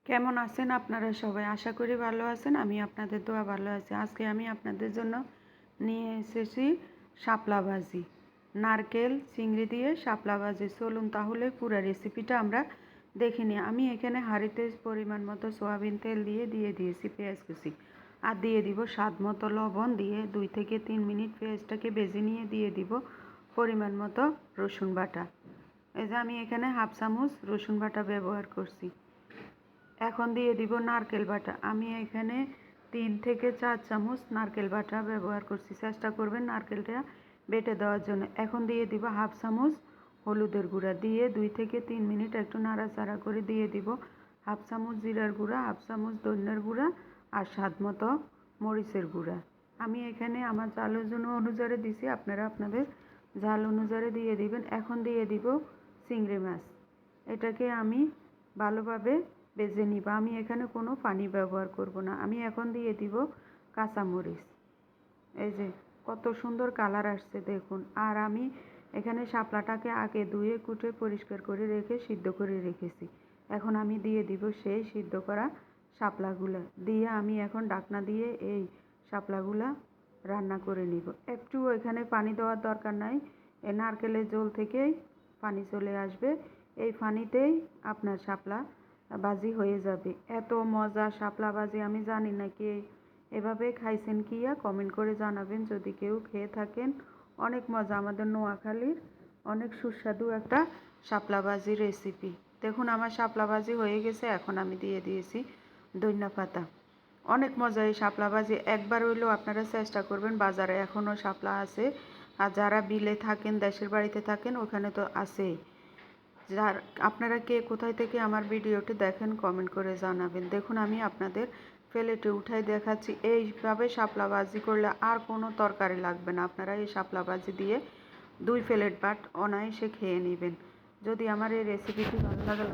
কেমন আছেন আপনারা সবাই? আশা করি ভালো আছেন। আমি আপনাদের দোয়া ভালো আছি। আজকে আমি আপনাদের জন্য নিয়ে এসেছি শাপলা ভাজি, নারকেল চিংড়ি দিয়ে শাপলা ভাজি। চলুন তাহলে পুরো রেসিপিটা আমরা দেখে নিই। আমি এখানে হাঁড়িতে পরিমাণ মতো সয়াবিন তেল দিয়ে দিয়েছি পেঁয়াজ কুচি, আর দিয়ে দিব স্বাদ মতো লবণ, দিয়ে 2 থেকে 3 মিনিট পেঁয়াজটাকে ভেজে নিয়ে দিয়ে দিব পরিমাণ মতো রসুন বাটা। এই যে আমি এখানে হাফ চামচ রসুন বাটা ব্যবহার করছি। এখন দিয়ে দিব নারকেল বাটা। আমি এখানে 3 থেকে 4 চামচ নারকেল বাটা ব্যবহার করছি। চেষ্টা করবেন নারকেলটা বেটে দেওয়ার জন্য। এখন দিয়ে দিব হাফ চামচ হলুদের গুঁড়া, দিয়ে 2 থেকে 3 মিনিট একটু নাড়াচাড়া করে দিয়ে দিব হাফ চামচ জিরার গুঁড়া, হাফ চামচ ধনিয়ার গুঁড়া, আর স্বাদ মতো মরিচের গুঁড়া। আমি এখানে আমার ঝালের জন্য অনুসারে দিছি, আপনারা আপনাদের ঝাল অনুসারে দিয়ে দিবেন। এখন দিয়ে দিব চিংড়ি মাছ। এটাকে আমি ভালোভাবে ভেজে নিব। আমি এখানে কোনো পানি ব্যবহার করব না। আমি এখন দিয়ে দিব কাঁচামরিচ। এই যে কত সুন্দর কালার আসছে দেখুন। আর আমি এখানে শাপলাটাকে আগে ধুয়ে কুটে পরিষ্কার করে রেখে সিদ্ধ করে রেখেছি। এখন আমি দিয়ে দিব সেই সিদ্ধ করা শাপলাগুলো দিয়ে আমি এখন ঢাকনা দিয়ে এই শাপলাগুলা রান্না করে নিব। একটু এখানে পানি দেওয়ার দরকার নাই, এই নারকেলের জল থেকেই পানি চলে আসবে। এই পানিতেই আপনার শাপলা ভাজি হয়ে যাবে। এত মজা শাপলা ভাজি, আমি জানি না কে এভাবে খাইছেন কিয়া, কমেন্ট করে জানাবেন যদি কেউ খেয়ে থাকেন। অনেক মজা, আমাদের নোয়াখালীর অনেক সুস্বাদু একটা শাপলা ভাজির রেসিপি। দেখুন আমার শাপলা ভাজি হয়ে গেছে। এখন আমি দিয়ে দিয়েছি ধনিয়া পাতা। অনেক মজা এই শাপলা ভাজি। একবার হইলেও আপনারা চেষ্টা করবেন। বাজারে এখনও শাপলা আছে, আর যারা বিলে থাকেন, দেশের বাড়িতে থাকেন, ওখানে তো আছেই। যার আপনারা কে কোথায় থেকে আমার ভিডিওটি দেখেন কমেন্ট করে জানাবেন। দেখুন আমি আপনাদের প্লেটে উঠাই দেখাচ্ছি। এইভাবে শাপলা ভাজি করলে আর কোনো তরকারি লাগবে না। আপনারা এই শাপলা ভাজি দিয়ে 2 প্লেট ভাত অনায়াসে খেয়ে নেবেন। যদি আমার এই রেসিপিটি ভালো লাগে